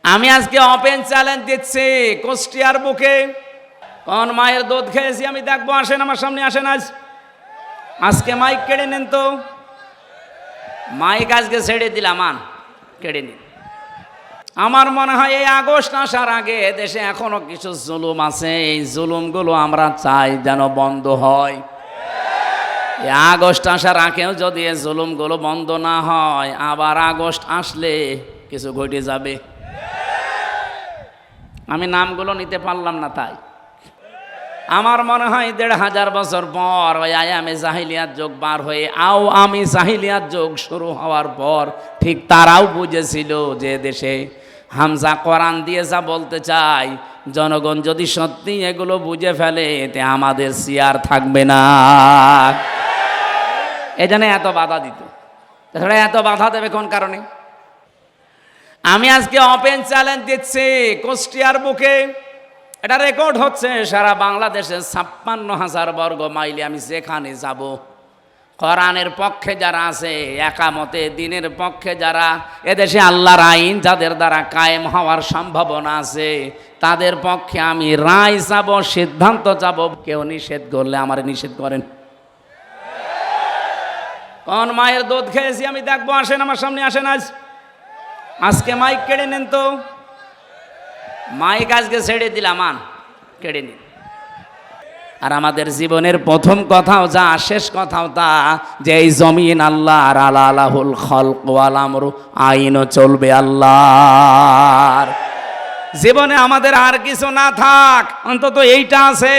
আমি আজকে open challenge দিচ্ছি কুষ্টিয়ার বুকে। কোন মায়ের দুধ খেয়েছি আমি দেখবো, আসেন আমার সামনে আসেন। আজকে মাইক কেড়ে নেন তো, মাইক আজকে ছেড়ে দিলাম, কেড়ে নিন। আমার মনে হয় এই আগস্ট আসার আগে দেশে এখনো কিছু জুলুম আছে, এই জুলুমগুলো আমরা চাই যেন বন্ধ হয়। এই আগস্ট আসার আগেও যদি এই জুলুমগুলো বন্ধ না হয়, আবার আগস্ট আসলে কিছু ঘটে যাবে। আমি নামগুলো নিতে পারলাম না, তাই আমার মনে হয় ১৫০০ বছর পর ওই আয়ামে জাহিলিয়াত যুগ পার হয়ে আমি জাহিলিয়াত যুগ শুরু হওয়ার পর ঠিক তারাও বুঝেছিল যে দেশে হামজা কোরআন দিয়ে যা বলতে চাই, জনগণ যদি সত্যি এগুলো বুঝে ফেলে এতে আমাদের চেয়ার থাকবে না। এই জন্য এত বাধা দিত। তাছাড়া এত বাধা দেবে কোন কারণে? আমি আজকে ওপেন চ্যালেঞ্জ দিচ্ছি কুষ্টিয়ার বুকে। এটা রেকর্ড হচ্ছে সারা বাংলাদেশে ৫৬,০০০ বর্গ মাইলে আমি যেখানে যাব, কোরআনের পক্ষে যারা আছে, একামতে দিনের পক্ষে যারা, এদেশে আল্লাহর আইন যাদের দ্বারা কায়েম হওয়ার সম্ভাবনা আছে, তাদের পক্ষে আমি রায় যাব, সিদ্ধান্ত যাব। কেউ নিষেধ করলে আমার নিষেধ করেন। কোন মায়ের দুধ খেয়েছি আমি দেখবো, আসেন আমার সামনে আসেন। আজকে মাইক কেড়ে নেন তো, মাইক আজকে ছেড়ে দিলাম, কেড়ে নিন। আর আমাদের জীবনের প্রথম কথাও যা, শেষ কথাও তা, যে এই জমিন আল্লাহর, আলাহুল খলক ওয়াল আমরু, আইনও চলবে আল্লাহর। জীবনে আমাদের আর কিছু না থাক, অন্তত এইটা আছে।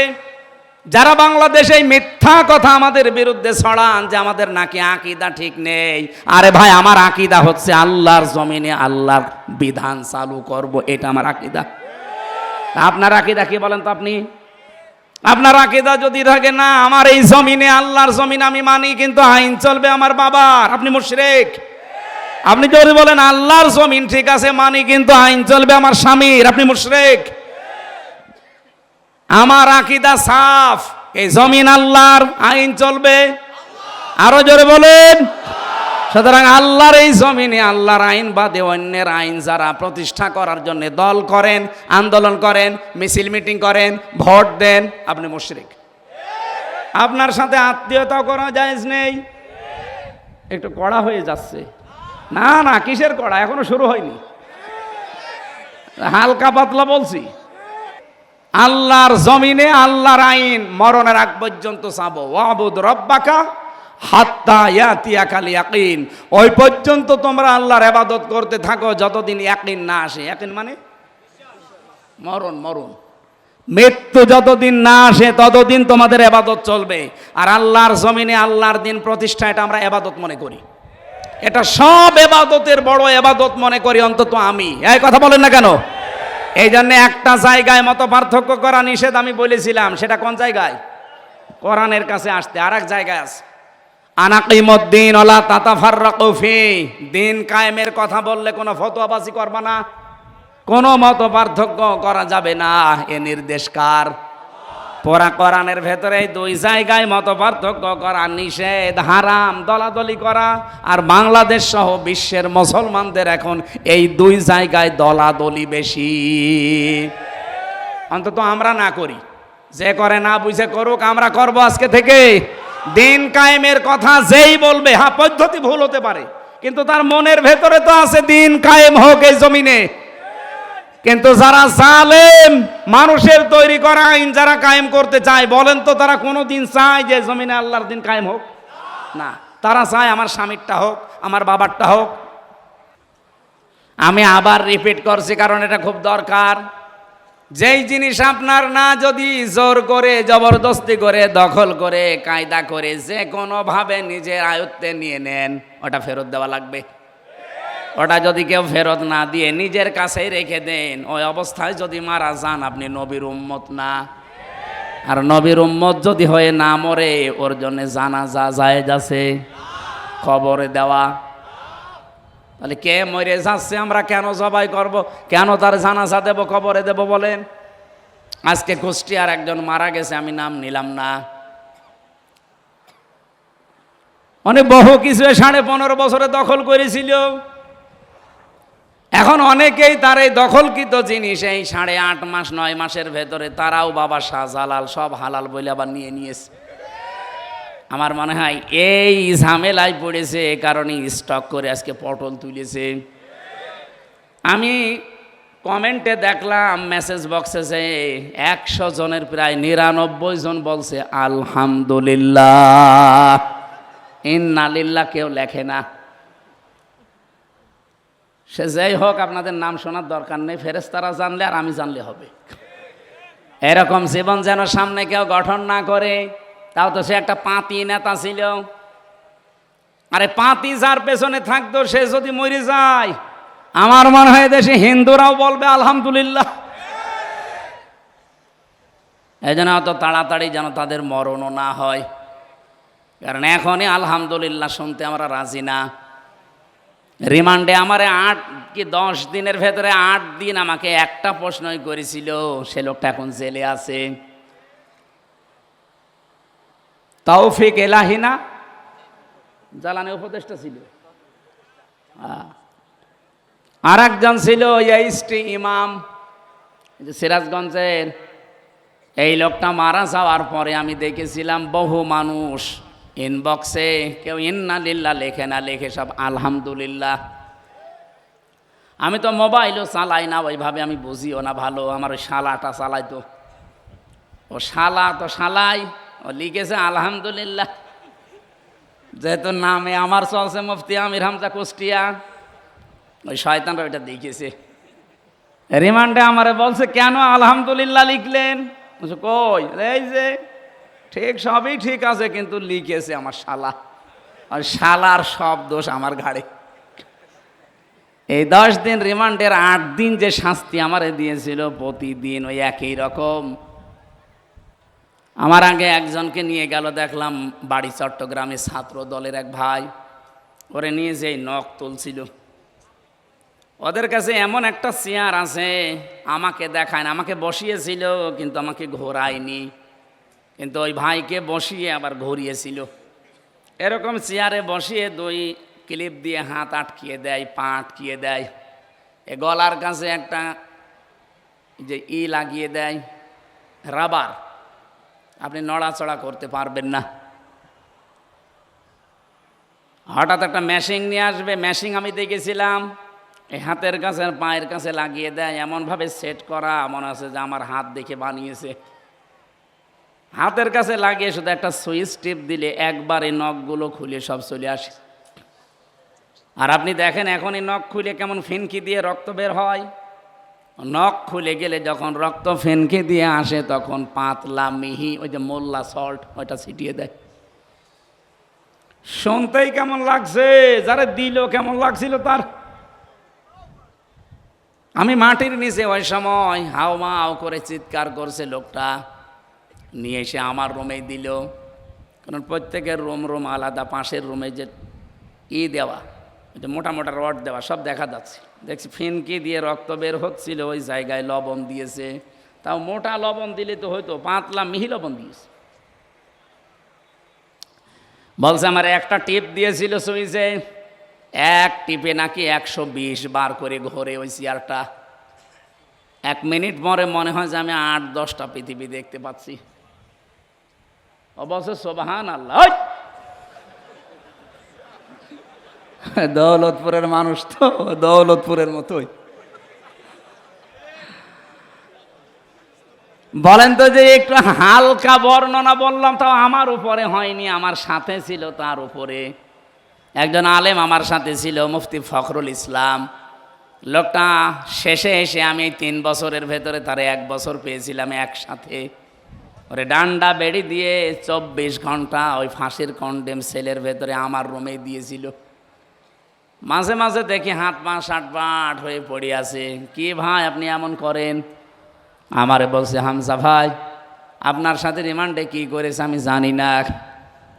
যারা বাংলাদেশে মিথ্যা কথা আমাদের বিরুদ্ধে ছড়ান যে আমাদের নাকি আকীদা ঠিক নেই, আরে ভাই আমার আকীদা হচ্ছে আল্লাহর জমিনে আল্লাহর বিধান চালু করব, এটা আমার আকীদা। আপনার আকীদা কি বলেন তো? আপনার আকীদা যদি থাকে না আমার এই জমিনে আল্লাহর জমিন আমি মানি, কিন্তু আইন চলবে আমার বাবার, আপনি মুশরিক। আপনি যদি বলেন আল্লাহর জমিন ঠিক আছে মানি, কিন্তু আইন চলবে আমার স্বামীর, আপনি মুশরিক। আমার আকীদা সাফ, এই জমিন আল্লাহর, আইন চলবে, আরো জোরে বলেন। সুতরাং আল্লাহর এই জমিনে আল্লাহর আইন বাদে অন্যের আইন যারা প্রতিষ্ঠা করার জন্য দল করেন, আন্দোলন করেন, মিছিল মিটিং করেন, ভোট দেন, আপনি মুশরিক। আপনার সাথে আত্মীয়তা করা জায়েজ নেই। একটু কড়া হয়ে যাচ্ছে। না না, কিসের কড়া, এখনো শুরু হয়নি, হালকা পাতলা বলছি। আল্লাহর জমিনে আল্লাহর আইন মরণের আগ পর্যন্ত চাবো। ওয়াবুদ রব্বাকা হাত্তা ইয়াতিয়াকাল ইয়াকিন, ওই পর্যন্ত তোমরা আল্লাহর ইবাদত করতে থাকো যতদিন ইয়াকিন না আসে। ইয়াকিন মানে মরণ, মৃত্যু যতদিন না আসে ততদিন তোমাদের ইবাদত চলবে। আর আল্লাহর জমিনে আল্লাহর দিন প্রতিষ্ঠা, এটা আমরা ইবাদত মনে করি। এটা সব ইবাদতের বড় ইবাদত মনে করি, অন্তত আমি। এই কথা বলেন না কেন? এই জন্য একটা জায়গায় মত পার্থক্য করা নিষেধ আমি বলেছিলাম, সেটা কোন জায়গায়? কোরআনের কাছে আসতে। আর এক জায়গায় আছে আনাকিমুদ্দিন ওয়ালা তাতাফাররাকু ফি, দিন কায়েমের কথা বললে কোনো ফতোয়াবাজি করবা না, কোনো মত পার্থক্য করা যাবে না, এ নির্দেশ কার? পুরা কোরআনের ভেতরে দুই জায়গায় মত পার্থক্য করা নিষেধ, হারাম। দলাদলি করা, আর বাংলাদেশ সহ বিশ্বের মুসলমানদের এখন এই দুই জায়গায় দলাদলি বেশি। অন্তত আমরা না করি, যে করে না বুঝে করুক, আমরা করব আজকে থেকে। দিন কায়েমের কথা যেই বলবে, হ্যাঁ পদ্ধতি ভুল হতে পারে, কিন্তু তার মনের ভেতরে তো আছে দিন কায়েম হোক এই জমিনে। কিন্তু যারা জালেম, মানুষের তৈরি করা আইন যারা কায়েম করতে চায়, বলেন তো তারা কোনো দিন চায় যে জমিনে আল্লাহর দিন কায়েম হোক? না, তারা চায় আমার স্বামীরটা হোক, আমার বাবারটা হোক। আমি আবার রিপিট করছি কারণ এটা খুব দরকার। যেই জিনিস আপনার না, যদি জোর করে, জবরদস্তি করে, দখল করে, কায়দা করে, যে কোনোভাবে নিজের আয়ত্তে নিয়ে নেন, ওটা ফেরত দেওয়া লাগবে। ওটা যদি কেউ ফেরত না দিয়ে নিজের কাছেই রেখে দেন, ওই অবস্থায় যদি মারা যান, আপনি নবীর উম্মত না। আর নবীর উম্মত যদি হয়ে না মরে, ওর জন্য জানাজা জায়েজ আছে, কবরে দেওয়া। তাহলে কে মরে যাচ্ছে আমরা কেন জবাই করব, কেন তার জানাজা দেব, কবরে দেব বলেন? আজকে কুষ্টিয়ার একজন মারা গেছে, আমি নাম নিলাম না। অনেক বহু কিছু 15.5 বছরে দখল করেছিল। এখন অনেকেই তার এই দখলকৃত জিনিস এই 8.5 মাস 9 মাসের ভেতরে তারাও বাবা শাহজালাল সব হালাল বলে আবার নিয়ে নিয়েছে। আমার মনে হয় এই ঝামেলায় পড়েছে, এ কারণে স্টক করে আজকে পটল তুলেছে। আমি কমেন্টে দেখলাম মেসেজ বক্সে যে 100 জনের প্রায় 99 জন বলছে আলহামদুলিল্লাহ, ইন্নালিল্লাহ কেউ লেখে না। সে যাই হোক, আপনাদের নাম শোনার দরকার নেই, ফেরেশতারা জানলে আর আমি জানলে হবে। এরকম জীবন যেন সামনে কেউ গঠন না করে। তাও তো সে একটা পাতি নেতা ছিল। আরে পাতি যার পেছনে থাকতো সে যদি মরে যায়, আমার মনে হয় দেশে হিন্দুরাও বলবে আলহামদুলিল্লাহ। এই জন্য অত তাড়াতাড়ি যেন তাদের মরণও না হয়, কারণ এখনই আলহামদুলিল্লাহ শুনতে আমরা রাজি না। রিমান্ডে আমারে 8 কি 10 দিনের ভেতরে 8 দিন আমাকে একটা প্রশ্নই করেছিল, সে লোকটা এখন জেলে আছে। তৌফিক এলাহি না, জ্বালানি উপদেষ্টা ছিল। আর একজন ছিল এইচটি ইমাম, সিরাজগঞ্জের। এই লোকটা মারা যাওয়ার পরে আমি দেখেছিলাম বহু মানুষ ইনবক্সে কেউ ইন্নালিল্লাহ লেখে না, লেখে সব আলহামদুলিল্লাহ। আমি তো মোবাইলও চালাই না ওইভাবে, আমি বুঝিও না ভালো। আমার ওই শালাটা চালাই, তো ও শালা তো শালাই, ও লিখেছে আলহামদুলিল্লাহ। যেহেতু নামে আমার চলছে মুফতি আমির হামজা কুষ্টিয়া, ওই শয়তানরা ওইটা দেখেছে। রিমান্ডে আমারে বলছে কেন আলহামদুলিল্লাহ লিখলেন? কই এই যে ঠিক সবই ঠিক আছে, কিন্তু লিখেছে আমার শালা, আর শালার সব দোষ আমার ঘাড়ে। এই 10 দিন রিমান্ডের 8 দিন যে শাস্তি আমারে দিয়েছিল, প্রতিদিন ওই একই রকম। আমার আগে একজনকে নিয়ে গেল, দেখলাম বাড়ি চট্টগ্রামে ছাত্র দলের এক ভাই, ওরে নিয়ে যেই নখ তুলছিল। ওদের কাছে এমন একটা চেয়ার আছে, আমাকে দেখায় না, আমাকে বসিয়েছিল কিন্তু আমাকে ঘোরায়নি, কিন্তু ওই ভাইকে বসিয়ে আবার ঘুরিয়েছিল। এরকম চেয়ারে বসিয়ে 2 ক্লিপ দিয়ে হাত আটকিয়ে দেয়, পা আটকিয়ে দেয়, এ গলার কাছে একটা যে লাগিয়ে দেয় রাবার, আপনি নড়াচড়া করতে পারবেন না। হঠাৎ একটা মেশিন নিয়ে আসবে, মেশিন আমি দেখেছিলাম এই হাতের কাছে আর পায়ের কাছে লাগিয়ে দেয়, এমনভাবে সেট করা মনে আছে যে আমার হাত দেখে বানিয়েছে। হাতের কাছে লাগিয়ে শুধু একটা সুইচ টিপ দিলে একবারে নখগুলো খুলে সব চলে আসে। আর আপনি দেখেন এখন এই নখ খুলে কেমন ফিনকি দিয়ে রক্ত বের হয়। নখ খুলে গেলে যখন রক্ত ফিনকি দিয়ে আসে, তখন পাতলা মিহি ওই যে মোল্লা সল্ট ওইটা ছিটিয়ে দেয়। শুনতেই কেমন লাগছে, যারা দিল কেমন লাগছিল তার। আমি মাটির নিচে ওই সময় হাও মাও করে চিৎকার করছে লোকটা, নিয়ে এসে আমার রুমেই দিল। কারণ প্রত্যেকের রুম আলাদা, পাশের রুমে যে দেওয়া, এটা মোটা মোটা রড দেওয়া, সব দেখা যাচ্ছে। দেখছি ফিনকি দিয়ে রক্ত বের হচ্ছিল, ওই জায়গায় লবণ দিয়েছে। তাও মোটা লবণ দিলে তো হয়তো, পাতলা মিহি লবণ দিয়েছে। বলছে আমার একটা টিপ দিয়েছিল সুইচে, এক টিপে নাকি 120 বার করে ঘোরে ওই চেয়ারটা। 1 মিনিট পরে মনে হয় যে আমি 8-10টা পৃথিবী দেখতে পাচ্ছি। অবশ্য সুবহান আল্লাহ। দৌলতপুরের মানুষ তো দৌলতপুরের মতোই। বলেন তো যে একটু হালকা বর্ণনা বললাম, তাও আমার উপরে হয়নি, আমার সাথে ছিল তার উপরে একজন আলেম, আমার সাথে ছিল মুফতি ফখরুল ইসলাম। লোকটা শেষে এসে আমি এই 3 বছরের ভেতরে তার 1 বছর পেয়েছিলাম একসাথে। ওরে ডান্ডা বেড়ি দিয়ে 24 ঘন্টা ওই ফাঁসির কন্ডেম সেলের ভেতরে আমার রুমে দিয়েছিল। মাঝে মাঝে দেখি হাত পা সাটপাট হয়ে পড়ে আছে। কি ভাই আপনি এমন করেন? আমারে বলছে হামজা ভাই আপনার সাথে রিমান্ডে কি করেছে আমি জানি না,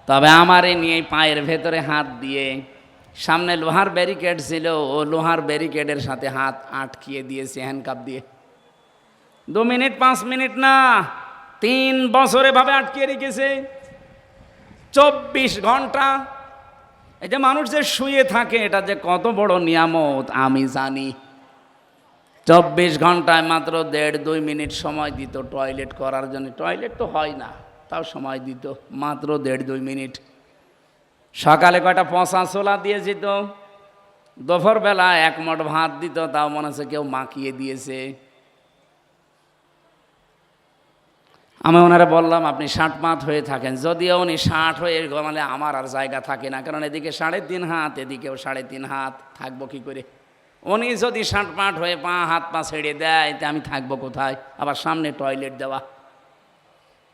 তবে আমারে নিয়ে পায়ের ভেতরে হাত দিয়ে, সামনে লোহার ব্যারিকেড ছিল, ও লোহার ব্যারিকেডের সাথে হাত আটকিয়ে দিয়েছে হ্যান্ডকাপ দিয়ে। 2 মিনিট 5 মিনিট না, 3 বছর এভাবে আটকিয়ে রেখেছে, 24 ঘন্টা। এই যে মানুষ যে শুয়ে থাকে, এটা যে কত বড় নিয়ামত আমি জানি। 24 ঘন্টায় মাত্র 1.5-2 মিনিট সময় দিত টয়লেট করার জন্য। টয়লেট তো হয় না, তাও সময় দিত মাত্র 1.5-2 মিনিট। সকালে কয়টা পচা ছোলা দিয়ে যেত, দুপুরবেলা 1 মুঠ ভাত দিত, তাও মনে হচ্ছে কেউ মাখিয়ে দিয়েছে। আমি ওনারা বললাম আপনি 60 হয়ে থাকেন, যদিও উনি 60 হয়ে গেলে আমার আর জায়গা থাকে না, কারণ এদিকে 3.5 হাত, এদিকেও 3.5 হাত, থাকবো কি করে? উনি যদি 60 হয়ে হাত পা ছেড়ে দেয়, তা আমি থাকবো কোথায়? আবার সামনে টয়লেট দেওয়া,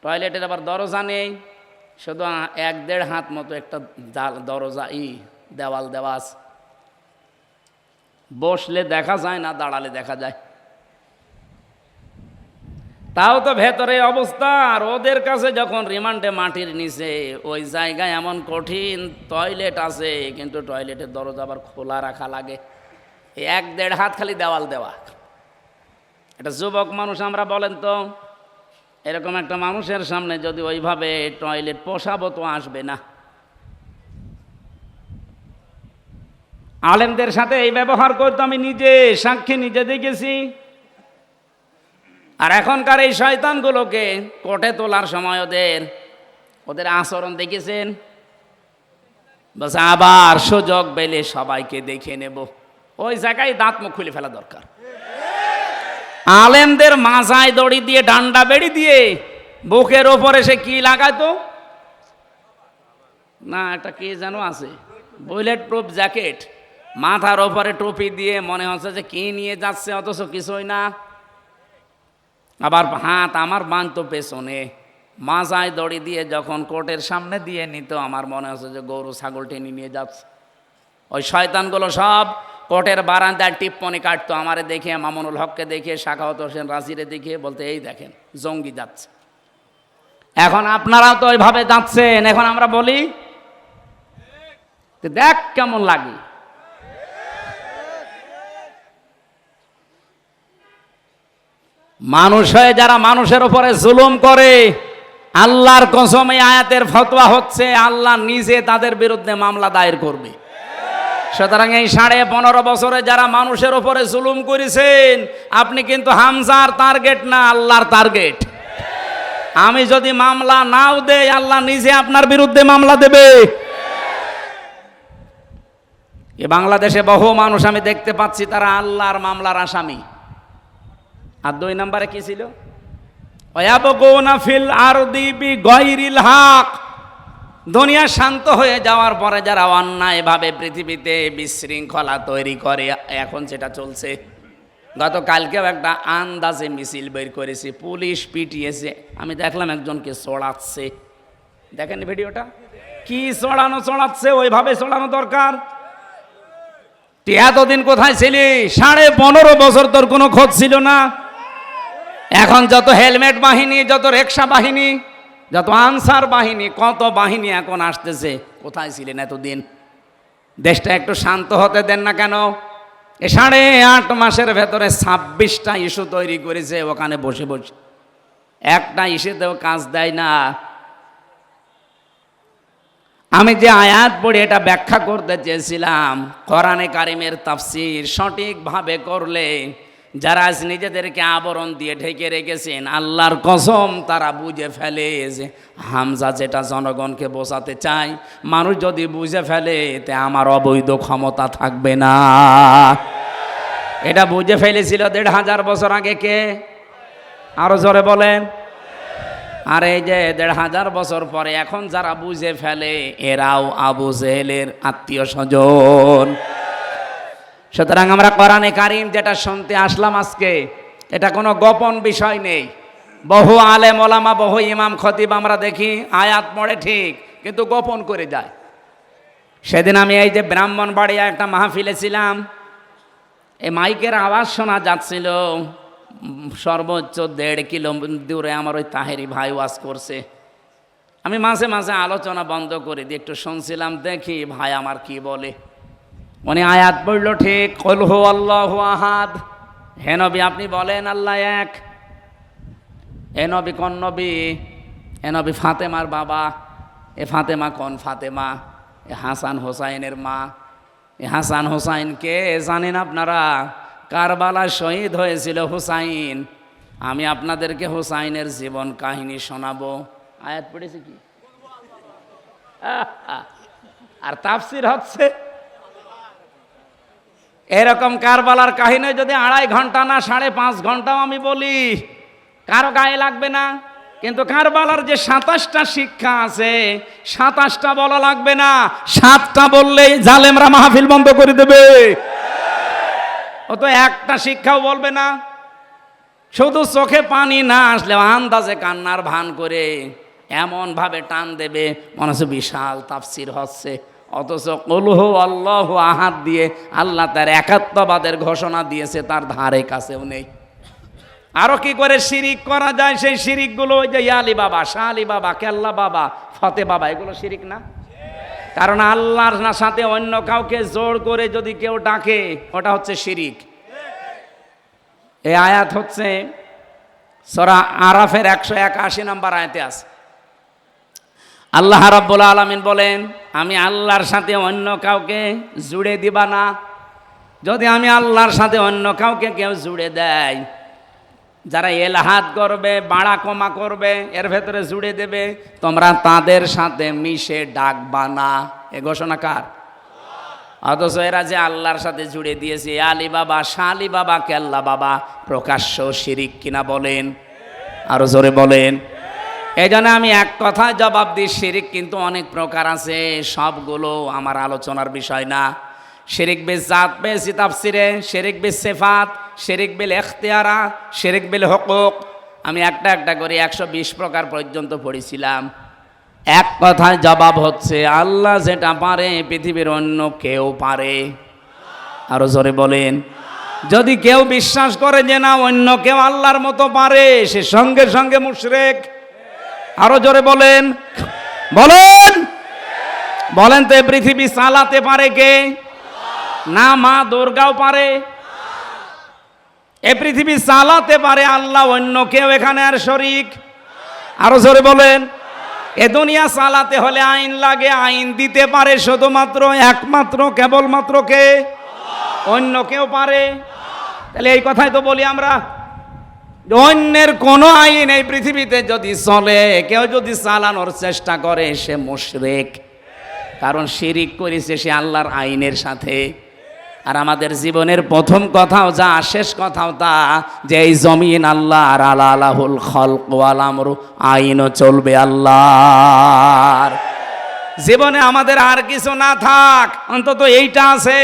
টয়লেটের আবার দরজা নেই, শুধু 1-1.5 হাত মতো একটা দরজা দেওয়াল দেওয়া আছে। বসলে দেখা যায় না, দাঁড়ালে দেখা যায়। তাও তো ভেতরে অবস্থা। আর ওদের কাছে যখন রিমান্ডে মাটির নিচে ওই জায়গায় এমন কঠিন টয়লেট আছে, কিন্তু টয়লেটের দরজা আবার খোলা রাখা লাগে, 1-1.5 হাত খালি দেওয়াল দেওয়া। এটা যুবক মানুষ আমরা, বলেন তো এরকম একটা মানুষের সামনে যদি ওইভাবে টয়লেট পোষাবো তো আসবে না। আলেমদের সাথে এই ব্যবহার করতো, আমি নিজে সাক্ষী, নিজে দেখেছি। আর এখনকার এই শয়তানগুলোকে কোর্টে তোলার সময় ওদের আচরণ দেখেছেন, বলছে আবার সুযোগ পেলে সবাইকে দেখে নেব। ওই জায়গায় দাঁত মুখ খুলে ফেলা দরকার। আলেমদের মাথায় দড়ি দিয়ে, ডান্ডা বেড়ি দিয়ে বুকের ওপরে সে কি লাগাতো না, একটা কি যেন আছে, বুলেট প্রুফ জ্যাকেট, মাথার ওপরে টুপি দিয়ে, মনে হচ্ছে যে কি নিয়ে যাচ্ছে, অথচ কিছুই না। আবার হাত আমার বাঁধতো পেছনে, মাথায় দড়ি দিয়ে যখন কোর্টের সামনে দিয়ে নিত, আমার মনে হচ্ছে যে গরু ছাগল টেনে নিয়ে যাচ্ছে। ওই শয়তানগুলো সব কোর্টের বারান্দায় টিপ্পনি কাটতো, আমারে দেখে, মামুনুল হককে দেখে, সাখাওয়াত হোসেন রাজিরে দেখে, বলতে এই দেখেন জঙ্গি যাচ্ছে। এখন আপনারাও তো ওইভাবে যাচ্ছেন। এখন আমরা বলি দেখ কেমন লাগে। মানুষ হয়ে যারা মানুষের উপরে জুলুম করে, আল্লাহর কসম এই আয়াতের ফতোয়া হচ্ছে আল্লাহ নিজে তাদের বিরুদ্ধে মামলা দায়ের করবে। সুতরাং এই 15.5 বছরে যারা মানুষের উপরে জুলুম করেছেন, আপনি কিন্তু হামজার টার্গেট না, আল্লাহর টার্গেট। আমি যদি মামলা নাও দেই, আল্লাহ নিজে আপনার বিরুদ্ধে মামলা দেবে। এ বাংলাদেশে বহু মানুষ আমি দেখতে পাচ্ছি, তারা আল্লাহর মামলার আসামি। আর 2 নম্বরে কি ছিল? ওয়াবগুনা ফিল আরদি বিগাইরিল হক। দুনিয়া শান্ত হয়ে যাওয়ার পরে যারা অন্যায়ভাবে পৃথিবীতে বিশৃঙ্খলা তৈরি করে, এখন যেটা চলছে। গতকালকেও একটা আন্দাজে মিছিল বের করেছে, পুলিশ পিটিয়েছে, আমি দেখলাম একজনকে চড়াচ্ছে। দেখেন ভিডিওটা, কি চড়াচ্ছে, ওইভাবে চড়ানো দরকার। এতদিন কোথায় ছিলি? 15.5 বছর তোর কোনো খোঁজ ছিল না। এখন যত হেলমেট বাহিনী, যত রিকশা বাহিনী, যত আনসার বাহিনী, কত বাহিনী এখন আসতেছে, কোথায় ছিলেন এতদিন? দেশটা একটু শান্ত হতে দেন না কেন? 8.5 মাসের ভেতরে 26টা ইস্যু তৈরি করেছে ওখানে বসে বসে, একটা ইস্যুতেও কাজ দেয় না। আমি যে আয়াত পড়ে এটা ব্যাখ্যা করতে চেয়েছিলাম, কোরআনে কারিমের তাফসীর সঠিকভাবে করলে যারা আজ নিজেদেরকে আবরণ দিয়ে ঢেকে রেখেছেন, আল্লাহর কসম তারা বুঝে ফেলে যে হামজা যেটা জনগণকে বোঝাতে চায়, মানুষ যদি বুঝে ফেলে তে আমার অবৈধ ক্ষমতা থাকবে না। এটা বুঝে ফেলেছিল 1500 বছর আগে কে? আরো জোরে বলেন। আর এই যে 1500 বছর পরে এখন যারা বুঝে ফেলে, এরাও আবু জেহেলের আত্মীয় স্বজন। সুতরাং আমরা কোরআনে কারিম যেটা শুনতে আসলাম আজকে, এটা কোনো গোপন বিষয় নেই। বহু আলেম ওলামা, বহু ইমাম খতিব আমরা দেখি আয়াত পড়ে ঠিক, কিন্তু গোপন করে যায়। সেদিন আমি এই যে ব্রাহ্মণবাড়িয়া একটা মাহফিলে ছিলাম, এই মাইকের আওয়াজ শোনা যাচ্ছিল সর্বোচ্চ 1.5 কিলো দূরে। আমার ওই তাহেরি ভাই ওয়াজ করছে, আমি মাঝে মাঝে আলোচনা বন্ধ করে দিয়ে একটু শুনছিলাম, দেখি ভাই আমার কি বলে। উনি আয়াত পড়ল ঠিক, কুল হুয়াল্লাহু আহাদ। হে নবী আপনি বলেন আল্লাহ এক। এ নবী কোন নবী? এ নবী ফাতেমার বাবা। এ ফাতেমা কোন ফাতেমা? এ হাসান হোসাইনের মা। এ হাসান হোসাইন কে জানেন আপনারা? কারবালায় শহীদ হয়েছিল হুসাইন। আমি আপনাদেরকে হুসাইনের জীবন কাহিনী শোনাবো। আয়াত পড়েছে কি আর তাফসির হচ্ছে এরকম। কারবালার কাহিনী যদি 2.5 ঘন্টা না 5.5 ঘন্টাও আমি বলি, কারো গায়ে লাগবে না। কিন্তু কারবালার যে 27টা শিক্ষা আছে, 27টা বলা লাগবে না, 7টা বললেই জালেমরা মাহফিল বন্ধ করে দেবে। ও তো একটা শিক্ষাও বলবে না, শুধু চোখে পানি না আসলেও আন্দাজে কান্নার ভান করে এমন ভাবে টান দেবে মনে হচ্ছে বিশাল তাফসির হচ্ছে। অথচ কুলহু আল্লাহু আহাদ দিয়ে আল্লাহ তার একাত্মবাদের ঘোষণা দিয়েছে, তার ধারে কাছেও নেই। আরো কি করে শিরিক করা যায়, সেই শিরিকগুলো ওই যে ইয়ালি বাবা, শাহ আলী বাবা, কেল্লা বাবা, ফতে বাবা, এগুলো শিরিক না? কারণ আল্লাহর সাথে অন্য কাউকে জোর করে যদি কেউ ডাকে ওটা হচ্ছে শিরিক। এই আয়াত হচ্ছে সূরা আরাফের 181 নম্বর আয়াতে আছে। আল্লাহ রাব্বুল আলামিন বলেন, আমি আল্লাহর সাথে অন্য কাউকে জুড়ে দিবা না। যদি আমি আল্লাহর সাথে অন্য কাউকে কেউ জুড়ে দেয়, যারা এলহাদ করবে, বাড়া কমা করবে, এর ভেতরে জুড়ে দেবে, তোমরা তাদের সাথে মিশে ডাকবা না। এ ঘোষণা কার? অথচ এরা যে আল্লাহর সাথে জুড়ে দিয়েছে, আলী বাবা, শাহ আলী বাবা, কেল্লা বাবা, প্রকাশ্য শিরিক কিনা বলেন? আরো জোরে বলেন। এই জন্য আমি এক কথায় জবাব দিই, শিরিক কিন্তু অনেক প্রকার আছে, সবগুলো আমার আলোচনার বিষয় না। শিরিক বিল জাত পেয়েছি তাফসিরে, শিরিক বিল সিফাত, শিরিক বিল ইখতিয়ারা, শিরিক বিল হুকুক। আমি একটা একটা করে 120 প্রকার পর্যন্ত পড়েছিলাম। এক কথায় জবাব হচ্ছে, আল্লাহ যেটা পারে পৃথিবীর অন্য কেউ পারে। আরো জোরে বলেন। যদি কেউ বিশ্বাস করে যে না অন্য কেউ আল্লাহর মতো পারে, সে সঙ্গে সঙ্গে মুশরিক। আরো জোরে বলেন, বলেন বলেন। তো পৃথিবী চালাতে পারে কে? না মা দুর্গাও পারে? এ পৃথিবী চালাতে পারে আল্লাহ, অন্য কেউ এখানে আর শরীক? আরো জোরে বলেন। এ দুনিয়া চালাতে হলে আইন লাগে, আইন দিতে পারে শুধুমাত্র একমাত্র কেবলমাত্র কে? অন্য কেউ পারে? তাহলে এই কথাই তো বলি আমরা, অন্যের কোনো আইন এই পৃথিবীতে যদি চলে, কেউ যদি চালানোর চেষ্টা করে, সে মুশরিক। কারণ শিরিক করেছে সে আল্লাহর আইনের সাথে। আর আমাদের জীবনের প্রথম কথাও যা, শেষ কথাও তা, যে এই জমিন আল্লাহর, আলাহুল খালক ওয়াল আমরু, আইনও চলবে আল্লাহর। জীবনে আমাদের আর কিছু না থাক, অন্তত এইটা আছে।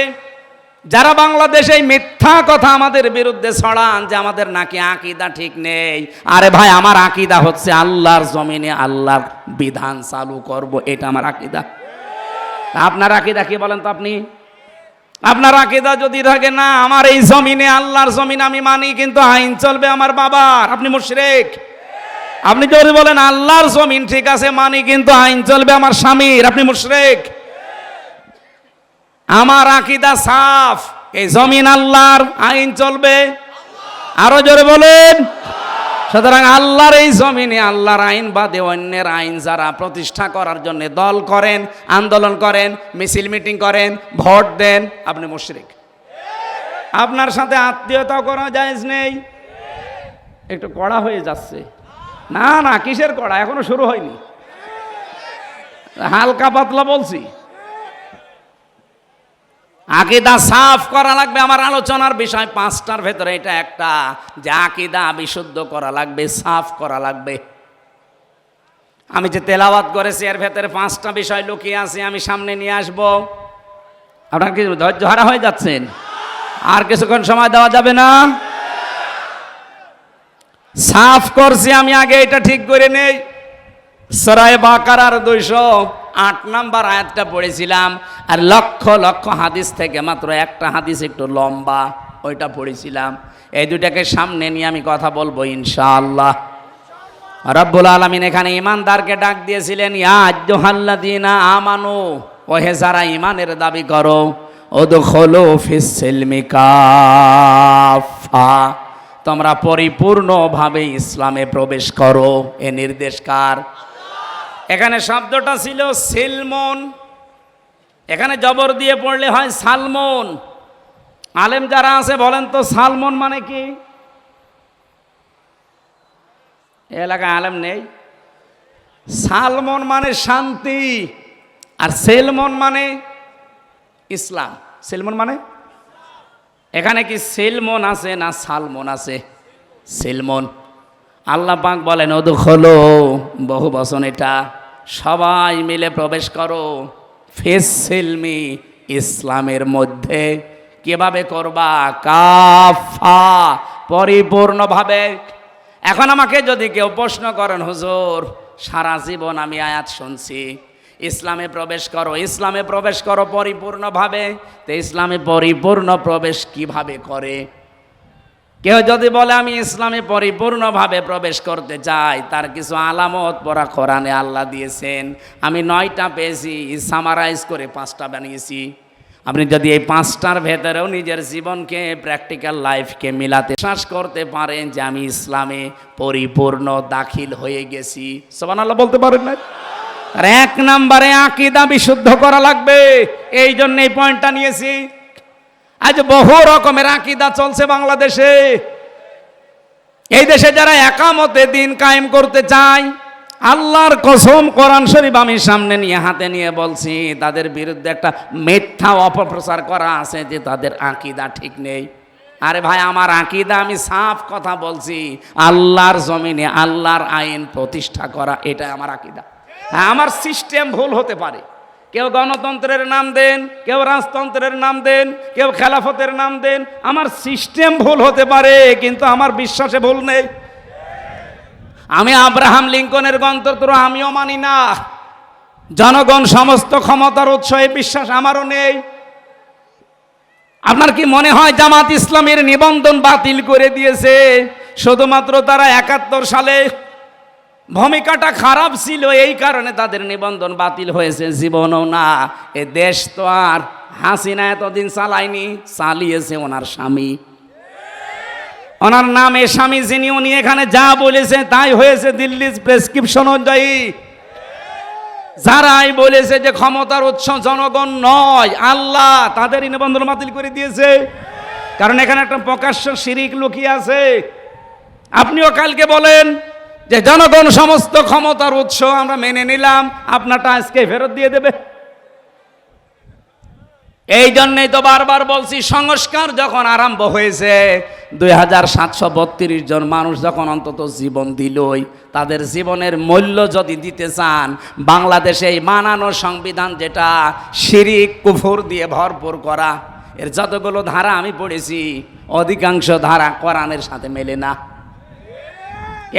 যারা বাংলাদেশে মিথ্যা কথা আমাদের বিরুদ্ধে ছড়ান যে আমাদের নাকি আকীদা ঠিক নেই, আরে ভাই আমার আকীদা হচ্ছে আল্লাহর জমিনে আল্লাহর বিধান চালু করব, এটা আমার আকীদা। আপনার আকীদা কি বলেন তো? আপনি আপনার আকীদা যদি থাকে না আমার এই জমিনে আল্লাহর জমিন আমি মানি, কিন্তু আইন চলবে আমার বাবার, আপনি মুশরিক। আপনি যদি বলেন আল্লাহর জমিন ঠিক আছে মানি, কিন্তু আইন চলবে আমার স্বামীর, আপনি মুশরিক। আমার আকীদা সাফ, এই জমিন আল্লাহর, আইন চলবে। আরো জোরে বলেন। সুতরাং আল্লাহর এই জমিনে আল্লাহর আইন বাদে অন্যের আইন যারা প্রতিষ্ঠা করার জন্য দল করেন, আন্দোলন করেন, মিছিল মিটিং করেন, ভোট দেন, আপনি মুশরিক। আপনার সাথে আত্মীয়তা করা জায়েজ নেই। একটু কড়া হয়ে যাচ্ছে। না না, কিসের কড়া, এখনো শুরু হয়নি, হালকা পাতলা বলছি। আকীদা সাফ করা লাগবে। আমার আলোচনার বিষয় 5টার ভেতরে এটা একটা, যে আকীদা বিশুদ্ধ করা লাগবে, সাফ করা লাগবে। আমি যে তেলাওয়াত করেছি এর ভেতরে 5টা বিষয় লুকিয়ে আছে, আমি সামনে নিয়ে আসব। আপনার কি ধৈর্য হারা হয়ে যাচ্ছেন? আর কিছুক্ষণ সময় দেওয়া যাবে না? সাফ করছি আমি, আগে এটা ঠিক করে নেই। সূরা বাকারার 208 নম্বর আয়াতটা পড়েছিলাম, আর লক্ষ লক্ষ হাদিস থেকে মাত্র একটা হাদিস একটু লম্বা, ওইটা পড়েছিলাম। এই দুটাকে সামনে নিয়ে আমি কথা বলবো ইনশাআল্লাহ। রব্বুল আলামিন এখানে ঈমানদারকে ডাক দিয়েছিলেন, ইয়া আইয়ুহাল্লাযীনা আমানু, ওহে যারা ঈমানের দাবি করো, উদখুলু ফিস সিলমি কাফা, তোমরা পরিপূর্ণভাবে ইসলামে প্রবেশ করো। এ নির্দেশ কার? এখানে শব্দটা ছিল সিলমন, এখানে জবর দিয়ে পড়লে হয় সালমন। আলেম যারা আছে বলেন তো সালমন মানে কি? এলাকায় আলেম নেই। সালমন মানে শান্তি, আর সেলমন মানে ইসলাম। সেলমন মানে, এখানে কি সেলমন আছে না সালমন আছে? সেলমন। আল্লাহ পাক বলেন উদখুলু, বহু বচন এটা, সবাই মিলে প্রবেশ করো ফিস সিলমি, ইসলামের মধ্যে। কিভাবে করবা? কাফা, পরিপূর্ণভাবে। এখন আমাকে যদি কেউ প্রশ্ন করেন, হুজুর সারা জীবন আমি আয়াত শুনছি ইসলামে প্রবেশ করো, ইসলামে প্রবেশ করো পরিপূর্ণভাবে, তো ইসলামে পরিপূর্ণ প্রবেশ কিভাবে করে? কেউ যদি বলে আমি ইসলামে পরিপূর্ণভাবে প্রবেশ করতে চাই, তার কিছু আলামত পড়া কোরআনে আল্লাহ দিয়েছেন। আমি 9টা পেয়েছি, সামারাইজ করে 5টা বানিয়েছি। আপনি যদি এই 5টার ভেতরেও নিজের জীবনকে, প্র্যাকটিক্যাল লাইফকে মিলাতে বিশ্বাস করতে পারেন যে আমি ইসলামে পরিপূর্ণ দাখিল হয়ে গেছি, সুবহানাল্লাহ বলতে পারেন না? আর 1 নম্বরে আকীদা বিশুদ্ধ করা লাগবে। এই জন্য এই পয়েন্টটা নিয়েছি। আজ বহু রকমের আকীদা চলছে বাংলাদেশে। এই দেশে যারা একামতে দিন কায়েম করতে চায়, আল্লাহর কসম কোরআন শরীফ আমি সামনে নিয়ে হাতে নিয়ে বলছি, তাদের বিরুদ্ধে একটা মিথ্যা অপপ্রচার করা আছে যে তাদের আকীদা ঠিক নেই। আরে ভাই, আমার আকীদা, আমি সাফ কথা বলছি, আল্লাহর জমিনে আল্লাহর আইন প্রতিষ্ঠা করা, এটা আমার আকীদা। হ্যাঁ, আমার সিস্টেম ভুল হতে পারে, কেউ গণতন্ত্রের নাম দেন, কেউ রাজতন্ত্রের নাম দেন, কেউ খেলাফতের নাম দেন, আমার সিস্টেম ভুল হতে পারে, কিন্তু আমার বিশ্বাসে ভুল নেই। আমি আব্রাহাম লিঙ্কনের গণতন্ত্র আমিও মানি না, জনগণ সমস্ত ক্ষমতার উৎস, এই বিশ্বাস আমারও নেই। আপনার কি মনে হয় জামাত ইসলামের নিবন্ধন বাতিল করে দিয়েছে শুধুমাত্র তারা 71 সালে ভূমিকাটা খারাপ ছিল এই কারণে তাদের নিবন্ধন বাতিল হয়েছে? জীবনও না। এ দেশ তো আর হাসিনা এতদিন চালায়নি, চালিয়েছে ওনার স্বামী, ওনার নামে স্বামী যিনি, উনি এখানে যা বলেছে তাই হয়েছে দিল্লির প্রেসক্রিপশন অনুযায়ী। যারাই বলেছে যে ক্ষমতার উৎস জনগণ নয় আল্লাহ, তাদেরই নিবন্ধন বাতিল করে দিয়েছে। কারণ এখানে একটা প্রকাশ্য শিরিক লুকিয়ে আছে। আপনিও কালকে বলেন যে জনগণ সমস্ত ক্ষমতার উৎস, আমরা মেনে নিলাম, আপনারটা আজকে ফেরত দিয়ে দেবে। এই জন্যই তো বারবার বলছি, সংস্কার যখন আরম্ভ হয়েছে, 2732 জন মানুষ যখন অন্তত জীবন দিলই, তাদের জীবনের মূল্য যদি দিতে চান, বাংলাদেশে এই মানানো সংবিধান যেটা শিরিক কুফর দিয়ে ভরপুর করা, এর যতগুলো ধারা আমি পড়েছি অধিকাংশ ধারা কোরআনের সাথে মেলে না।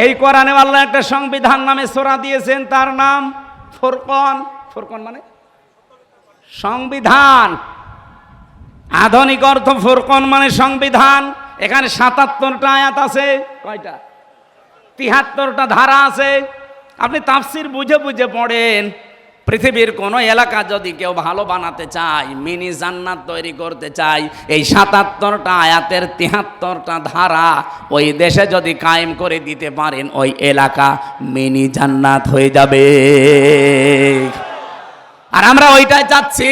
এই কোরআনে আল্লাহ একটা সংবিধান নামে সূরা দিয়েছেন, তার নাম ফুরকান। ফুরকান মানে সংবিধান, আধুনিক অর্থ ফুরকান মানে সংবিধান। এখানে 77টা আয়াত আছে, কয়টা? 73টা ধারা আছে। আপনি তাফসির বুঝে বুঝে পড়েন। পৃথিবীর কোন এলাকা যদি কেউ ভালো বানাতে চায়, মিনি জান্নাত তৈরি করতে চায়, এই 77টা আয়াতের 73টা ধারা ওই দেশে যদি কায়েম করে দিতে পারেন, ওই এলাকা মিনি জান্নাত হয়ে যাবে। আর আমরা ওইটাই চাচ্ছি।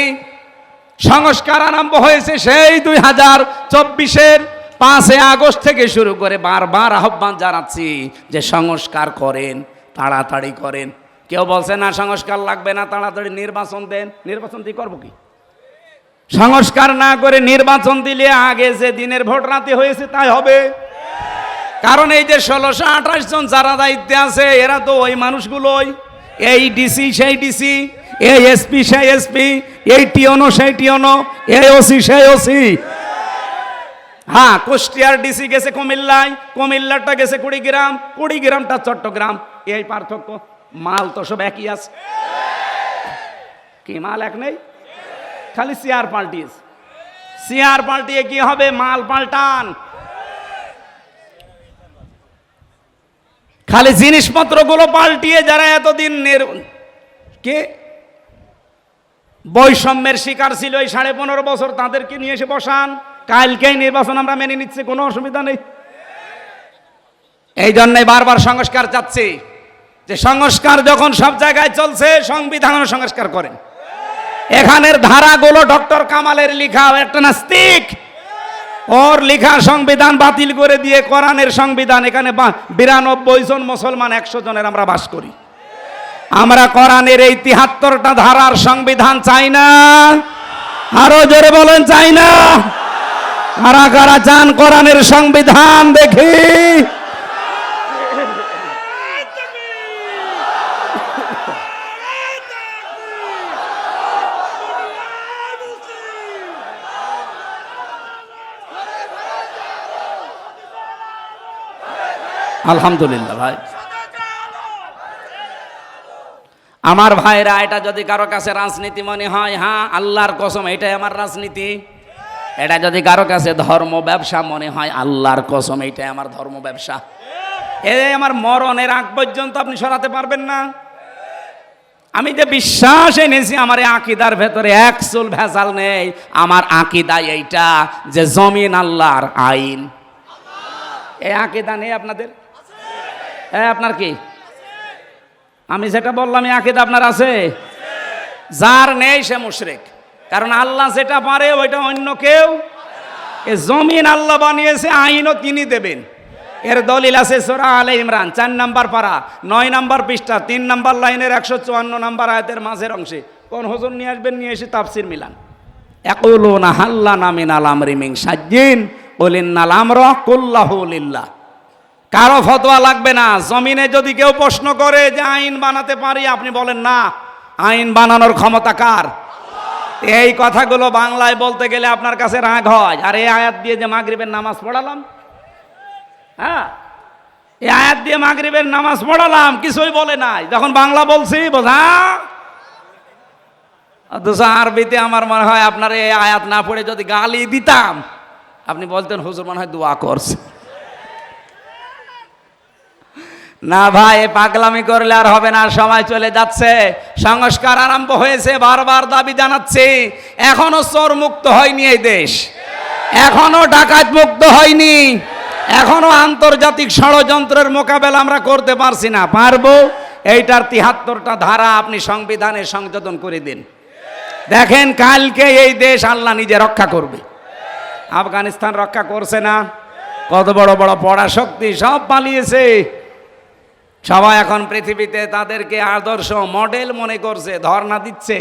সংস্কার আরম্ভ হয়েছে সেই 2024-এর 5 আগস্ট থেকে শুরু করে বারবার আহ্বান জানাচ্ছি যে সংস্কার করেন, তাড়াতাড়ি করেন। কেউ বলছে না সংস্কার লাগবে না, তাড়াতাড়ি নির্বাচন দেন। নির্বাচন দিয়ে করবো কি? সংস্কার না করে নির্বাচন দিলে আগে যে দিনের ভোট রাতে হয়েছে তাই হবে। কারণ এই যে 1628 জন যারা দায়িত্বে আছে, এরা তো ওই মানুষগুলোই, এই ডিসি সেই ডিসি, এই এসপি সেই এসপি, এই টিওনো সেই টিওনো, এই ওসি সেই ওসি। হ্যাঁ, কুষ্টিয়ার ডিসি গেছে কুমিল্লায়, কুমিল্লারটা গেছে কুড়িগ্রাম, কুড়িগ্রামটা চট্টগ্রাম। এই পার্থক্য, মাল তো সব একই আছে। কি মাল এক নেই? খালি চেয়ার পাল্টিয়েছে। চেয়ার পাল্টিয়ে কি হবে? মাল পাল্টান। খালি জিনিসপত্রগুলো পাল্টিয়ে যারা এতদিন কে বৈষম্যের শিকার ছিল এই 15.5 বছর, তাদেরকে নিয়ে এসে বসান। কালকেই নির্বাচন আমরা মেনে নিচ্ছি, কোনো অসুবিধা নেই। এই জন্যই বারবার সংস্কার চাচ্ছি, যে সংস্কার যখন সব জায়গায় চলছে, সংবিধানের সংস্কার করেন। এখানের ধারাগুলো ডক্টর কামালের লেখা, একটা নাস্তিক ওর লেখা সংবিধান বাতিল করে দিয়ে কোরআনের সংবিধান, এখানে 92 জন মুসলমান 100 জনের আমরা বাস করি। আমরা কোরআনের এই 73টা ধারার সংবিধান চাই না। আরো জোরে বলেন চাই না। কারা কারা চান কোরআনের সংবিধান দেখি? আলহামদুলিল্লাহ ভাই। আমার ভাইরা, এটা যদি কারো কাছে রাজনীতি মনে হয়, হ্যাঁ আল্লাহর কসম এটাই আমার রাজনীতি। এটা যদি কারো কাছে ধর্ম ব্যবসা মনে হয়, আল্লাহর কসম এইটাই আমার ধর্ম ব্যবসা। এই আমার মরণের আগ পর্যন্ত আপনি সরাতে পারবেন না। আমি যে বিশ্বাস এনেছি, আমার এই আকীদার ভেতরে এক চুল ভেজাল নেই। আমার আকীদা এইটা যে জমিন আল্লাহর, আইন। এই আকীদা নেই আপনাদের? আপনার কি? আমি যেটা বললাম এই আকীদা আপনার আছে? যার নেই সে মুশরিক। কারণ আল্লাহ যেটা পারে ওইটা অন্য কেউ। এই জমিন আল্লাহ বানিয়েছে, আইনও তিনি দেবেন। এর দলিল আছে সূরা আলে ইমরান 4 নম্বর পারা 9 নম্বর পৃষ্ঠা 3 নম্বর লাইনের 154 নম্বর আয়াতের মাঝের অংশে। কোন হুজুর নিয়ে আসবেন, নিয়ে এসে তাফসীর মিলান। ইয়াকুলুনা হাল্লানা মিনাল আমরি মিন শাইইন কুল ইন্নাল আমরা কুল্লাহু লিল্লাহ। কারো ফতোয়া লাগবে না। জমিনে যদি কেউ প্রশ্ন করে যে আইন বানাতে পারি, আপনি বলেন না, আইন বানানোর ক্ষমতা কার? এই কথাগুলো বাংলায় বলতে গেলে আপনার কাছে রাগ হয়। আর এই আয়াত দিয়ে যে মাগরিবের নামাজ পড়ালাম, হ্যাঁ এই আয়াত দিয়ে মাগরিবের নামাজ পড়ালাম, কিছুই বলে নাই। যখন বাংলা বলছি বোঝা, অথচ আরবিতে আমার মনে হয় আপনার এই আয়াত না পড়ে যদি গালি দিতাম, আপনি বলতেন হুজুর মনে হয় দোয়া করছে। না ভাই, পাগলামি করলে আর হবে না, সময় চলে যাচ্ছে। সংস্কার আরম্ভ হয়েছে, বারবার দাবি জানাচ্ছি। এখনো চোর মুক্ত হয়নি এই দেশ, এখনো ডাকাত মুক্ত হয়নি, এখনো আন্তর্জাতিক ষড়যন্ত্রের মোকাবেলা আমরা করতে পারছি না। পারবো। এইটার 73টা ধারা আপনি সংবিধানে সংযোজন করে দিন, দেখেন কালকে এই দেশ আল্লাহ নিজে রক্ষা করবে। আফগানিস্তান রক্ষা করছে না? কত বড় বড় পরাশক্তি সব পালিয়েছে। সবাই এখন পৃথিবীতে তাদেরকে আদর্শ মডেল মনে করছে, ধর্ণা দিচ্ছে।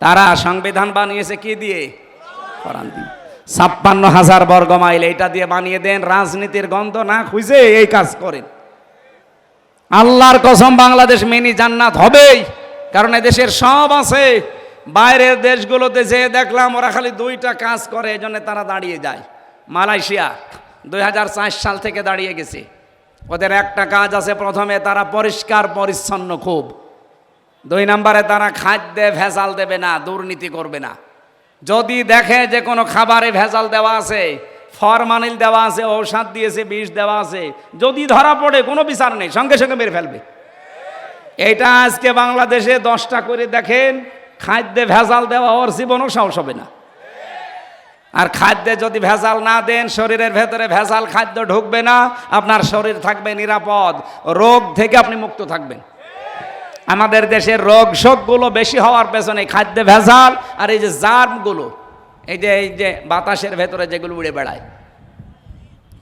তারা সংবিধান বানিয়েছে কি দিয়ে? কোরআন দিয়ে। 56,000 বর্গ মাইল এইটা দিয়ে বানিয়ে দেন। রাজনীতির গন্ধ না খুঁজে এই কাজ করেন। আল্লাহর কসম বাংলাদেশ মিনি জান্নাত হবেই। কারণ এদেশের সব আছে। বাইরের দেশগুলোতে যে দেখলাম ওরা খালি 2টা কাজ করে, এজন্য তারা দাঁড়িয়ে যায়। মালয়েশিয়া 2004 সাল থেকে দাঁড়িয়ে গেছে। ওদের একটা কাজ আছে, প্রথমে তারা পরিষ্কার পরিচ্ছন্ন খুব। 2 নম্বরে তারা খাদ্যে ভেজাল দেবে না, দুর্নীতি করবে না। যদি দেখে যে কোনো খাবারে ভেজাল দেওয়া আছে, ফরমালিন দেওয়া আছে, ঔষধ দিয়েছে, বিষ দেওয়া আছে, যদি ধরা পড়ে কোনো বিচার নেই, সঙ্গে সঙ্গে মেরে ফেলবে। এইটা আজকে বাংলাদেশে 10টা করে দেখেন, খাদ্যে ভেজাল দেওয়া ওর জীবনও সাহস হবে না। আর খাদ্যে যদি ভেজাল না দেন, শরীরের ভেতরে ভেজাল খাদ্য ঢুকবে না, আপনার শরীর থাকবে নিরাপদ, রোগ থেকে আপনি মুক্ত থাকবেন। আমাদের দেশের রোগ শোকগুলো বেশি হওয়ার পেছনে খাদ্যে ভেজাল আর এই যে জার্মগুলো, এই যে বাতাসের ভেতরে যেগুলো উড়ে বেড়ায়।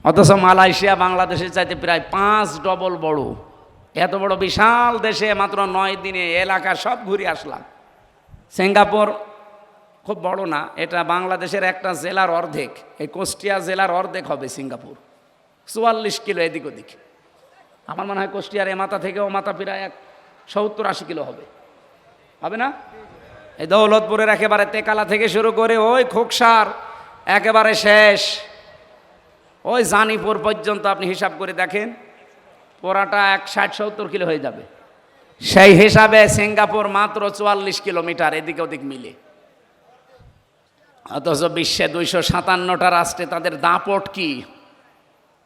অথচ মালয়েশিয়া বাংলাদেশের চাইতে প্রায় 5 ডবল বড়। এত বড় বিশাল দেশে মাত্র 9 দিনে এলাকা সব ঘুরে আসলাম। সিঙ্গাপুর খুব বড় না, এটা বাংলাদেশের একটা জেলার অর্ধেক। এই কুষ্টিয়া জেলার অর্ধেক হবে সিঙ্গাপুর। 44 কিলো এদিক ওদিক। আমার মনে হয় কুষ্টিয়ার এ মাথা থেকে ও মাথা প্রায় 70-80 কিলো হবে, হবে না? এই দৌলতপুরের একেবারে তেকালা থেকে শুরু করে ওই খোকসার একেবারে শেষ ওই জানিপুর পর্যন্ত আপনি হিসাব করে দেখেন, পুরাটা 60-70 কিলো হয়ে যাবে। সেই হিসাবে সিঙ্গাপুর মাত্র 44 কিলোমিটার এদিকে ওদিক মিলে। অথচ বিশ্বে 257টা রাষ্ট্রে তাদের দাপট কি?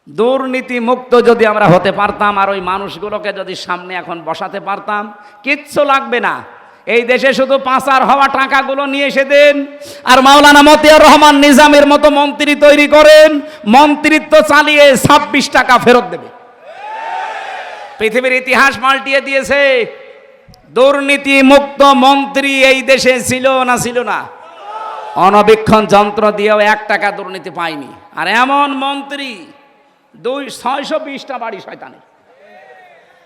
দুর্নীতি মুক্ত যদি আমরা হতে পারতাম, আর ওই মানুষগুলোকে যদি সামনে এখন বসাতে পারতাম, কিচ্ছু লাগবে না। এই দেশে শুধু পাচার হওয়া টাকাগুলো নিয়ে এসে দেন, আর মাওলানা মতিয়ার রহমান নিজামের মতো মন্ত্রী তৈরি করেন, মন্ত্রিত্ব চালিয়ে 26 টাকা ফেরত দেবে। পৃথিবীর ইতিহাস পাল্টিয়ে দিয়েছে। দুর্নীতি মুক্ত মন্ত্রী এই দেশে ছিল না? ছিল না? অনবীক্ষণ যন্ত্র দিয়েও 1 টাকা দুর্নীতি পায়নি। আর এমন মন্ত্রী 620টা বাড়ি শয়তানের।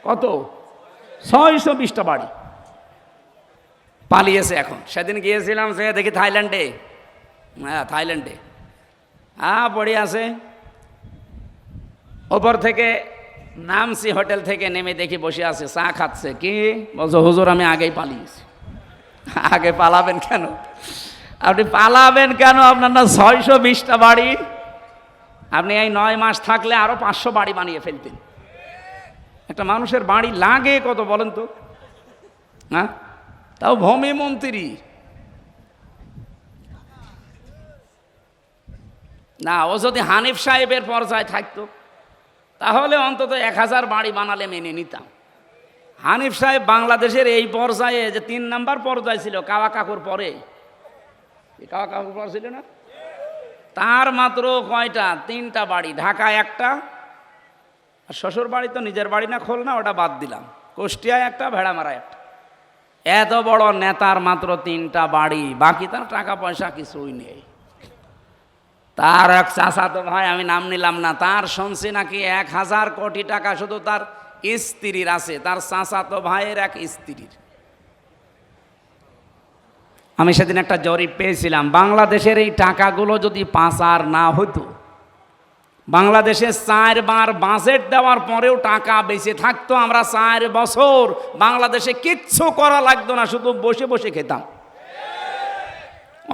কত? 620টা বাড়ি পালিয়েছে। এখন সেদিন গিয়েছিলাম, সে দেখি থাইল্যান্ডে, হ্যাঁ থাইল্যান্ডে, পড়ে আছে। ওপর থেকে নামছি, হোটেল থেকে নেমে দেখি বসে আছে, চা খাচ্ছে। কি বলছো? হুজুর আমি আগেই পালিয়েছি। আগে পালাবেন কেন? আপনি পালাবেন কেন? আপনার না 620টা বাড়ি, আপনি এই 9 মাস থাকলে আরো 500 বাড়ি বানিয়ে ফেলতেন। একটা মানুষের বাড়ি লাগে কত বলেন তো? হ্যাঁ, তাও ভূমি মন্ত্রী না। ও যদি হানিফ সাহেবের পর্যায়ে থাকতো তাহলে অন্তত 1000 বাড়ি বানালে মেনে নিতাম। হানিফ সাহেব বাংলাদেশের এই পর্যায়ে, যে 3 নাম্বার পর্যায়ে ছিল কাওয়া কাকুর পরে, কাওয়া কাকুর পর ছিল না, তার মাত্র কয়টা? 3টা বাড়ি, ঢাকা 1টা, আর শ্বশুর বাড়ি তো নিজের বাড়ি না, খোল না, ওটা বাদ দিলাম, কুষ্টিয়ায় 1টা, ভেড়ামারা 1টা। এত বড় নেতার মাত্র 3টা বাড়ি, বাকি তার টাকা পয়সা কিছুই নেই। তার এক চাচাতো ভাই, আমি নাম নিলাম না, তার শুনছি নাকি 1000 কোটি টাকা শুধু তার স্ত্রীর আছে, তার চাচাতো ভাইয়ের এক স্ত্রীর। আমি সেদিন একটা জরিপ পেয়েছিলাম, বাংলাদেশের এই টাকাগুলো যদি পাচার না হতো, বাংলাদেশে 4 বার বাজেট দেওয়ার পরেও টাকা বেঁচে থাকতো, আমরা 4 বছর বাংলাদেশে কিচ্ছু করা লাগতো না, শুধু বসে বসে খেতাম।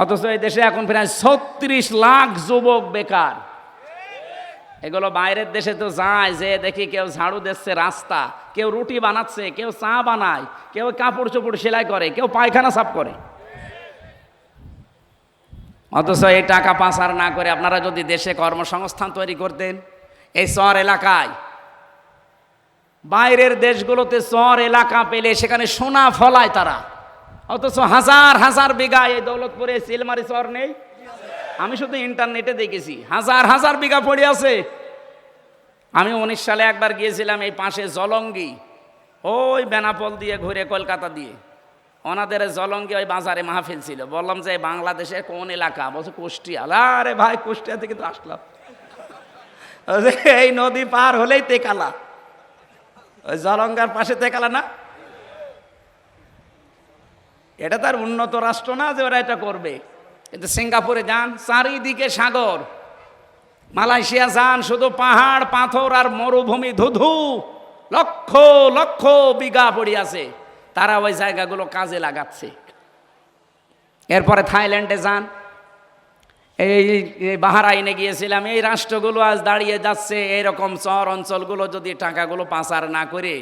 অথচ এই দেশে এখন প্রায় 36 লাখ যুবক বেকার। এগুলো বাইরের দেশে তো যায়, যে দেখি কেউ ঝাড়ু দিচ্ছে রাস্তা, কেউ রুটি বানাচ্ছে, কেউ চা বানায়, কেউ কাপড় চোপড় সেলাই করে, কেউ পায়খানা সাফ করে। অথচ এই টাকা পাচার না করে আপনারা যদি দেশে কর্মসংস্থান তৈরি করতেন, এই শহর এলাকায়, বাইরের দেশগুলোতে শহর এলাকা পেলে সেখানে সোনা ফলায় তারা, অথচ হাজার হাজার বিঘা, এই দৌলতপুরে সিলমারি শহর নেই, আমি শুধু ইন্টারনেটে দেখেছি, হাজার হাজার বিঘা পড়ে আছে। আমি 19 সালে একবার গিয়েছিলাম এই পাশে জলঙ্গি, ওই বেনাপোল দিয়ে ঘুরে কলকাতা দিয়ে, ওনাদের জলঙ্গি ওই বাজারে মাহফিল ছিল। বললাম যে বাংলাদেশের কোন এলাকা? বলছে কুষ্টিয়া। আরে ভাই, কুষ্টিয়া থেকে তো আসলাম, এই নদী পার হলেই তেকালা, ওই জলঙ্গার পাশে তেকালা না। এটা তার উন্নত রাষ্ট্র না যে ওরা এটা করবে। কিন্তু সিঙ্গাপুরে যান, চারিদিকে সাগর, মালয়েশিয়া যান, শুধু পাহাড় পাথর আর মরুভূমি, ধুধু, লক্ষ লক্ষ বিঘা পড়ে আছে, তারা ওই জায়গাগুলো কাজে লাগাচ্ছে। এরপরে থাইল্যান্ডে যান, এই বাহরাইনে গিয়েছিলাম, এই রাষ্ট্রগুলো আজ দাঁড়িয়ে যাচ্ছে। এইরকম শহর অঞ্চলগুলো যদি টাকাগুলো পাচার না করে,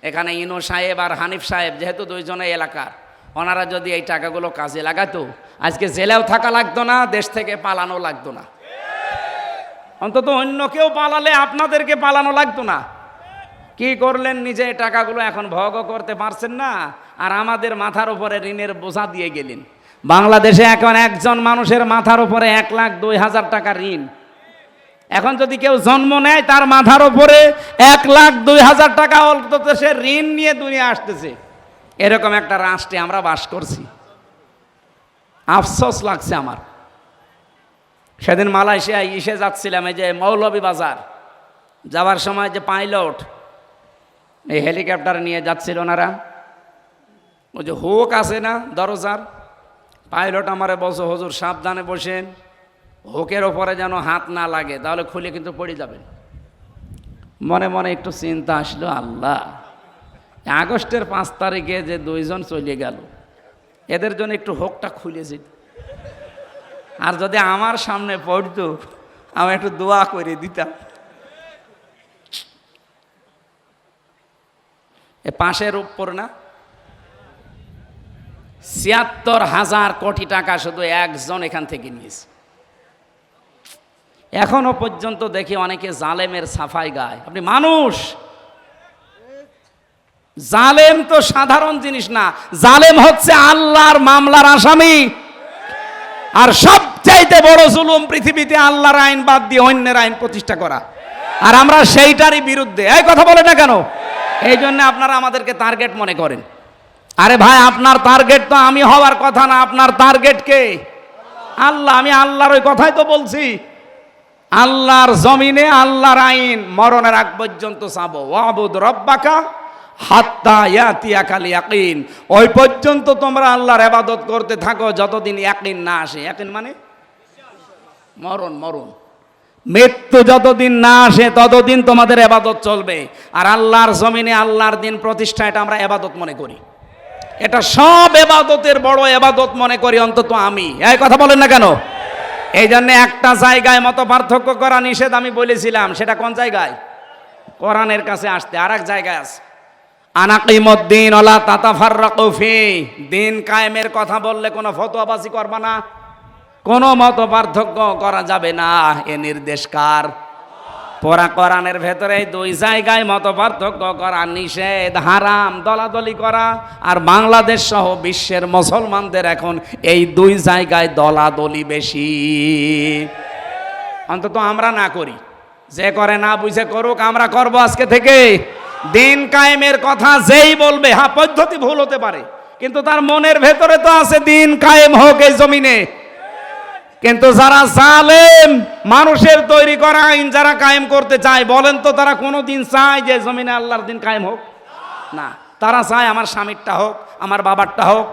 এখানে ইনো সাহেব আর হানিফ সাহেব যেহেতু দুইজনে এলাকার, ওনারা যদি এই টাকাগুলো কাজে লাগাতো, আজকে জেলেও থাকা লাগতো না, দেশ থেকে পালানো লাগতো না। অন্তত অন্য কেউ পালালে আপনাদেরকে পালানো লাগতো না। কি করলেন? নিজে টাকাগুলো এখন ভোগও করতে পারছেন না, আর আমাদের মাথার উপরে ঋণের বোঝা দিয়ে গেলেন। বাংলাদেশে এখন একজন মানুষের মাথার উপরে 1,02,000 টাকা ঋণ। এখন যদি কেউ জন্ম নেয়, তার মাথার উপরে 1,02,000 টাকা অন্তত সে ঋণ নিয়ে দুনিয়া আসতেছে। এরকম একটা রাষ্ট্রে আমরা বাস করছি। আফসোস লাগছে আমার। সেদিন মালয়েশিয়ায় ইসে যাচ্ছিলাম, এই যে মৌলভীবাজার যাওয়ার সময় যে পাইলট এই হেলিকপ্টার নিয়ে যাচ্ছিল ওনারা, ওই যে হুক আছে না দরজার, পাইলট আমারে বলছে, হুজুর সাবধানে বসেন, হুকের ওপরে যেন হাত না লাগে, তাহলে খুলে কিন্তু পড়ে যাবেন। মনে মনে একটু চিন্তা আসলো, আল্লাহ, আগস্টের 5 তারিখে যে 2 জন চলে গেল, এদের জন্য একটু হুকটা খুলে যেত, আর যদি আমার সামনে পড়তো আমি একটু দোয়া করে দিতাম। এ পাশের উপর না ৭৬,০০০ কোটি টাকা শুধু একজন এখান থেকে নিয়েছে। এখনো পর্যন্ত দেখি অনেকে জালেমের সাফাই গায়। আপনি মানুষ, জালেম তো সাধারণ জিনিস না, জালেম হচ্ছে আল্লাহর মামলার আসামি। আর সবচাইতে বড় জুলুম পৃথিবীতে আল্লাহর আইন বাদ দিয়ে অন্যের আইন প্রতিষ্ঠা করা, আর আমরা সেইটারই বিরুদ্ধে। এই কথা বলে না কেন? এই জন্য আপনারা আমাদেরকে টার্গেট মনে করেন। আরে ভাই, আপনার টার্গেট তো আমি হওয়ার কথা না, আপনার টার্গেট কে? আল্লাহ, আমি আল্লাহর ওই কথাই তো বলছি। আল্লাহর জমিনে আল্লাহর আইন মরণের আগ পর্যন্ত চাবো। ওয়াবুদ রব্বাকা হাত্তা ইয়াতিয়াকাল ইয়াকিন, ওই পর্যন্ত তোমরা আল্লাহর ইবাদত করতে থাকো যতদিন ইয়াকিন না আসে। ইয়াকিন মানে মরণ, মরণ, মৃত্যু যতদিন না আসে ততদিন তোমাদের ইবাদত চলবে। আর আল্লাহর জমিনে আল্লাহর দিন প্রতিষ্ঠা, এটা আমরা ইবাদত মনে করি। এটা সব ইবাদতের বড় ইবাদত মনে করি, অন্তত আমি। এই কথা বলেন না কেন? এই জন্য একটা জায়গায় মত পার্থক্য করা নিষেধ আমি বলেছিলাম। সেটা কোন জায়গায়? কোরআনের কাছে আসতে। আর এক জায়গায় আছে আনাকিমুদ্দিন ওয়ালা তাতাফাররাকু ফি, দিন কায়েমের কথা বললে কোনো ফতোয়াবাজি করবা না, কোনো মত পার্থক্য করা যাবে না। এ নির্দেশ কার? পুরা কোরআনের ভেতরে এই দুই জায়গায় মত পার্থক্য করা নিষেধ, হারাম। দলাদলি করা, আর বাংলাদেশ সহ বিশ্বের মুসলমানদের এখন এই দুই জায়গায় দলাদলি বেশি। অন্তত আমরা না করি, যে করে না বুঝে করুক, আমরা করব আজকে থেকে। দিন কায়েমের কথা যেই বলবে, হ্যাঁ পদ্ধতি ভুল হতে পারে, কিন্তু তার মনের ভেতরে তো আছে দিন কায়েম হোক এই জমিনে। কিন্তু যারা জালেম, মানুষের তৈরি করা আইন যারা কায়েম করতে চায়, বলেন তো তারা কোনো দিন চায় যে জমিনে আল্লাহর দিন কায়েম হোক? না, তারা চায় আমার স্বামীরটা হোক, আমার বাবারটা হোক,